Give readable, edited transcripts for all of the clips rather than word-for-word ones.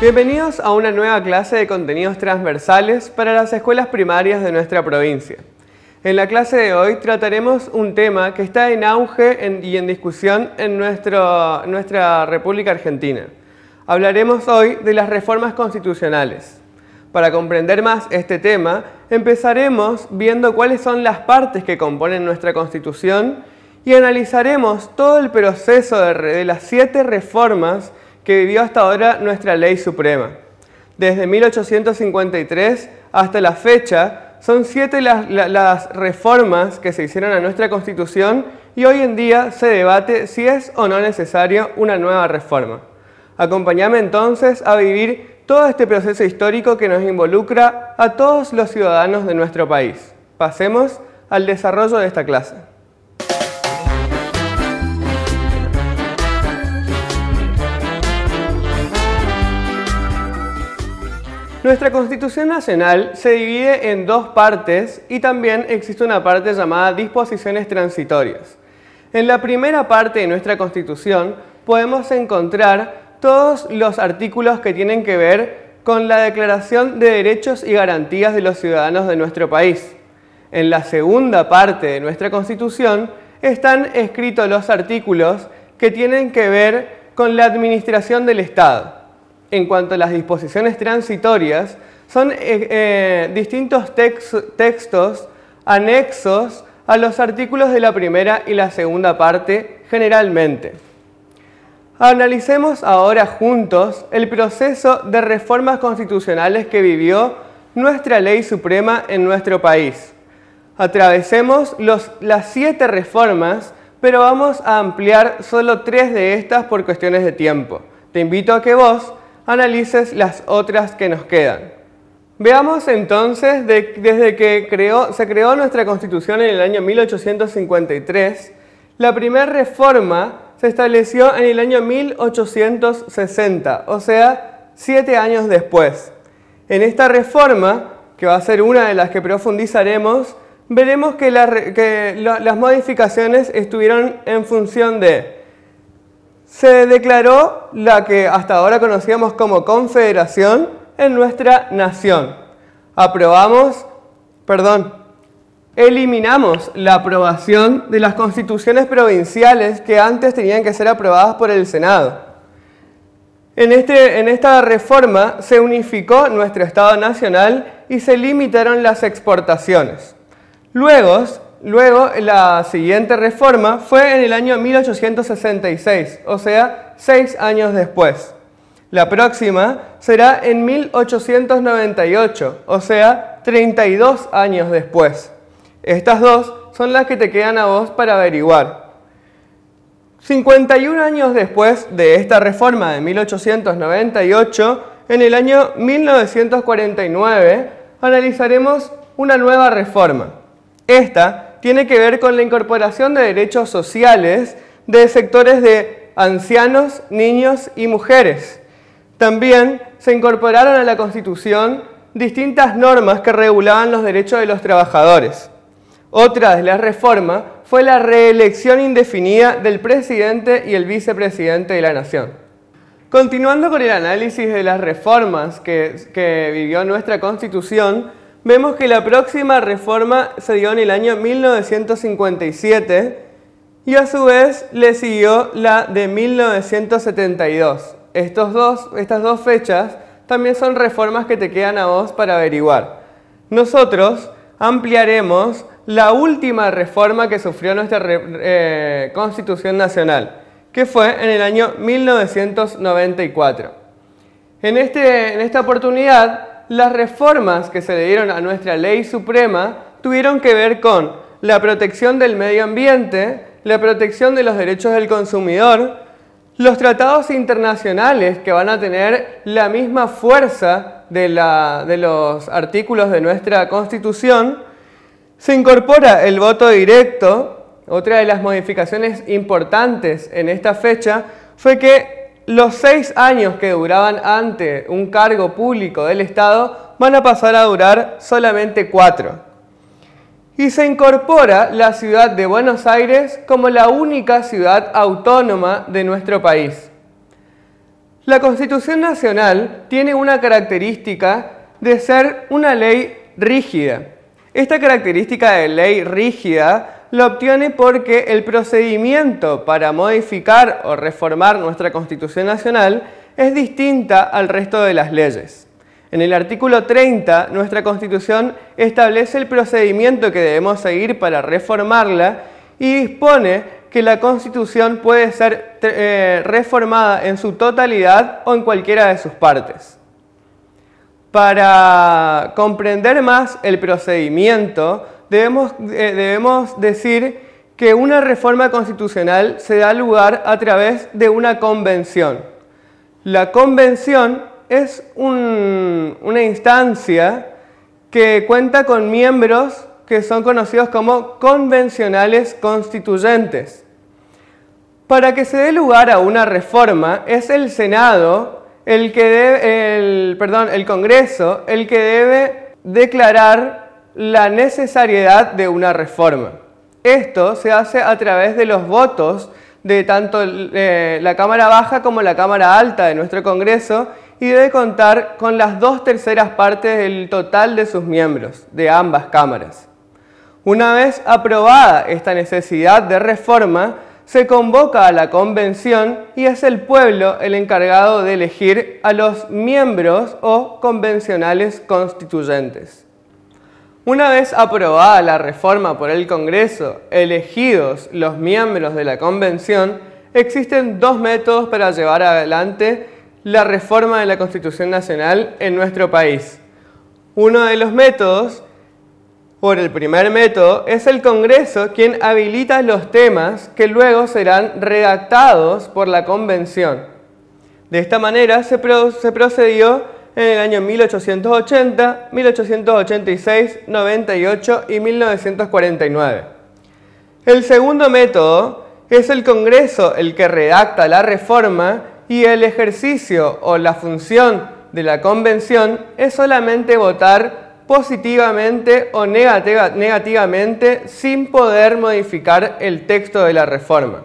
Bienvenidos a una nueva clase de contenidos transversales para las escuelas primarias de nuestra provincia. En la clase de hoy trataremos un tema que está en auge y en discusión en nuestra República Argentina. Hablaremos hoy de las reformas constitucionales. Para comprender más este tema, empezaremos viendo cuáles son las partes que componen nuestra Constitución y analizaremos todo el proceso de las 7 reformas que vivió hasta ahora nuestra Ley Suprema. Desde 1853 hasta la fecha, son 7 las reformas que se hicieron a nuestra Constitución y hoy en día se debate si es o no necesario una nueva reforma. Acompáñame entonces a vivir todo este proceso histórico que nos involucra a todos los ciudadanos de nuestro país. Pasemos al desarrollo de esta clase. Nuestra Constitución Nacional se divide en 2 partes y también existe una parte llamada disposiciones transitorias. En la primera parte de nuestra Constitución podemos encontrar todos los artículos que tienen que ver con la Declaración de Derechos y Garantías de los ciudadanos de nuestro país. En la segunda parte de nuestra Constitución están escritos los artículos que tienen que ver con la administración del Estado. En cuanto a las disposiciones transitorias, son distintos textos anexos a los artículos de la primera y la segunda parte generalmente. Analicemos ahora juntos el proceso de reformas constitucionales que vivió nuestra Ley Suprema en nuestro país. Atravesemos las 7 reformas, pero vamos a ampliar solo 3 de estas por cuestiones de tiempo. Te invito a que vos analices las otras que nos quedan. Veamos entonces, desde que se creó nuestra Constitución en el año 1853, la primera reforma se estableció en el año 1860, o sea, 7 años después. En esta reforma, que va a ser una de las que profundizaremos, veremos que las modificaciones estuvieron en función de: se declaró la que hasta ahora conocíamos como confederación en nuestra nación. Eliminamos la aprobación de las constituciones provinciales que antes tenían que ser aprobadas por el Senado. En esta reforma se unificó nuestro Estado Nacional y se limitaron las exportaciones. Luego, la siguiente reforma fue en el año 1866, o sea, 6 años después. La próxima será en 1898, o sea, 32 años después. Estas 2 son las que te quedan a vos para averiguar. 51 años después de esta reforma de 1898, en el año 1949, analizaremos una nueva reforma. Esta tiene que ver con la incorporación de derechos sociales de sectores de ancianos, niños y mujeres. También se incorporaron a la Constitución distintas normas que regulaban los derechos de los trabajadores. Otra de las reformas fue la reelección indefinida del presidente y el vicepresidente de la Nación. Continuando con el análisis de las reformas que vivió nuestra Constitución, vemos que la próxima reforma se dio en el año 1957 y a su vez le siguió la de 1972. Estas dos fechas también son reformas que te quedan a vos para averiguar. Nosotros ampliaremos la última reforma que sufrió nuestra Constitución Nacional, que fue en el año 1994. En esta oportunidad, las reformas que se le dieron a nuestra Ley Suprema tuvieron que ver con la protección del medio ambiente, la protección de los derechos del consumidor, los tratados internacionales que van a tener la misma fuerza de los artículos de nuestra Constitución. Se incorpora el voto directo. Otra de las modificaciones importantes en esta fecha fue que los 6 años que duraban ante un cargo público del Estado van a pasar a durar solamente 4. Y se incorpora la ciudad de Buenos Aires como la única ciudad autónoma de nuestro país. La Constitución Nacional tiene una característica de ser una ley rígida. Esta característica de ley rígida lo obtiene porque el procedimiento para modificar o reformar nuestra Constitución Nacional es distinta al resto de las leyes. En el artículo 30, nuestra Constitución establece el procedimiento que debemos seguir para reformarla y dispone que la Constitución puede ser reformada en su totalidad o en cualquiera de sus partes. Para comprender más el procedimiento, debemos decir que una reforma constitucional se da lugar a través de una convención. La convención es una instancia que cuenta con miembros que son conocidos como convencionales constituyentes. Para que se dé lugar a una reforma, es el Senado, el Congreso, el que debe declarar la necesariedad de una reforma. Esto se hace a través de los votos de tanto la Cámara Baja como la Cámara Alta de nuestro Congreso y debe contar con las 2/3 partes del total de sus miembros, de ambas cámaras. Una vez aprobada esta necesidad de reforma, se convoca a la convención y es el pueblo el encargado de elegir a los miembros o convencionales constituyentes. Una vez aprobada la reforma por el Congreso, elegidos los miembros de la convención, existen dos métodos para llevar adelante la reforma de la Constitución Nacional en nuestro país. Uno de los métodos, por el primer método, es el Congreso quien habilita los temas que luego serán redactados por la Convención. De esta manera se procedió en el año 1880, 1886, 98 y 1949. El segundo método es el Congreso el que redacta la reforma y el ejercicio o la función de la Convención es solamente votar positivamente o negativamente sin poder modificar el texto de la reforma.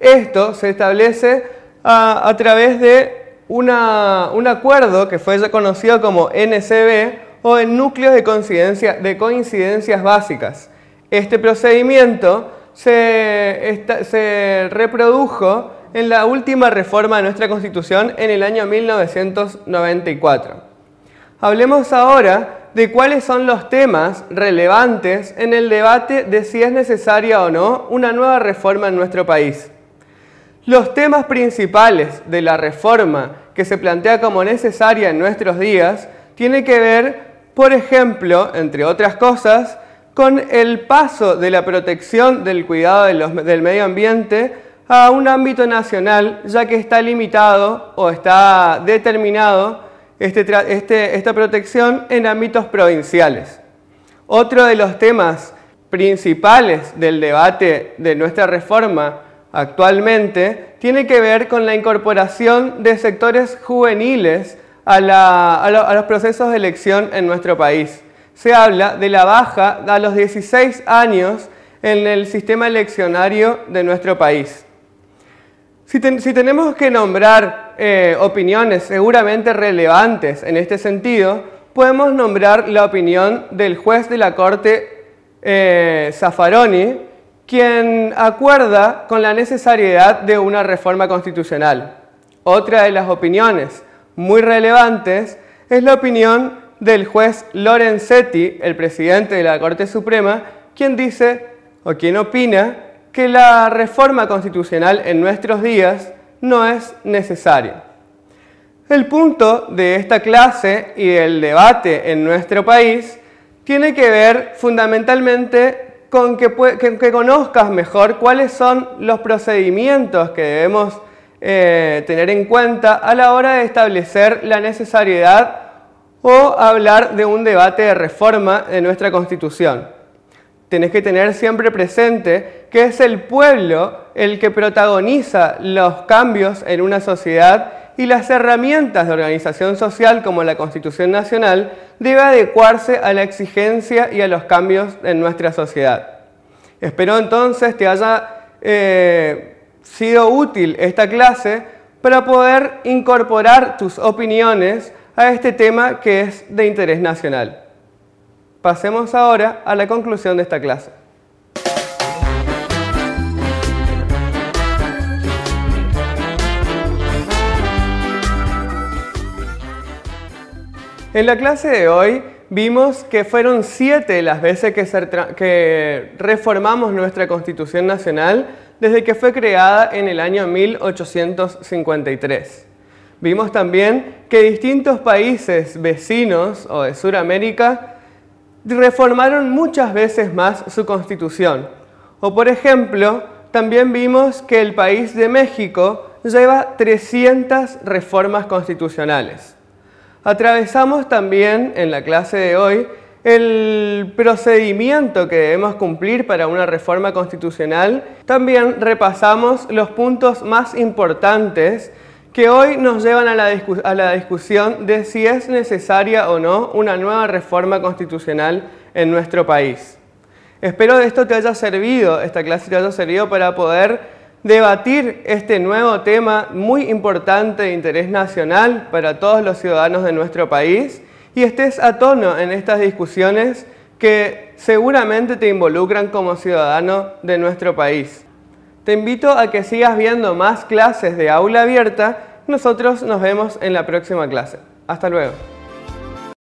Esto se establece a través de un acuerdo que fue conocido como NCB o en núcleos de coincidencias básicas. Este procedimiento se reprodujo en la última reforma de nuestra Constitución en el año 1994. Hablemos ahora de cuáles son los temas relevantes en el debate de si es necesaria o no una nueva reforma en nuestro país. Los temas principales de la reforma que se plantea como necesaria en nuestros días tiene que ver, por ejemplo, entre otras cosas, con el paso de la protección del cuidado del medio ambiente a un ámbito nacional, ya que está limitado o está determinado esta protección en ámbitos provinciales. Otro de los temas principales del debate de nuestra reforma actualmente tiene que ver con la incorporación de sectores juveniles a los procesos de elección en nuestro país. Se habla de la baja a los 16 años en el sistema eleccionario de nuestro país. Si tenemos que nombrar opiniones seguramente relevantes en este sentido, podemos nombrar la opinión del juez de la Corte Zaffaroni, quien acuerda con la necesariedad de una reforma constitucional. Otra de las opiniones muy relevantes es la opinión del juez Lorenzetti, el presidente de la Corte Suprema, quien dice o quien opina que la reforma constitucional en nuestros días no es necesaria. El punto de esta clase y del debate en nuestro país tiene que ver fundamentalmente con que conozcas mejor cuáles son los procedimientos que debemos tener en cuenta a la hora de establecer la necesariedad o hablar de un debate de reforma de nuestra Constitución. Tenés que tener siempre presente que es el pueblo el que protagoniza los cambios en una sociedad y las herramientas de organización social como la Constitución Nacional debe adecuarse a la exigencia y a los cambios en nuestra sociedad. Espero entonces te haya sido útil esta clase para poder incorporar tus opiniones a este tema que es de interés nacional. Pasemos ahora a la conclusión de esta clase. En la clase de hoy vimos que fueron 7 las veces que reformamos nuestra Constitución Nacional desde que fue creada en el año 1853. Vimos también que distintos países vecinos o de Sudamérica reformaron muchas veces más su Constitución. O por ejemplo, también vimos que el país de México lleva 300 reformas constitucionales. Atravesamos también en la clase de hoy el procedimiento que debemos cumplir para una reforma constitucional. También repasamos los puntos más importantes que hoy nos llevan a la discusión de si es necesaria o no una nueva reforma constitucional en nuestro país. Espero de esto te haya servido, esta clase te haya servido para poder debatir este nuevo tema muy importante de interés nacional para todos los ciudadanos de nuestro país y estés a tono en estas discusiones que seguramente te involucran como ciudadano de nuestro país. Te invito a que sigas viendo más clases de Aula Abierta. Nosotros nos vemos en la próxima clase. Hasta luego.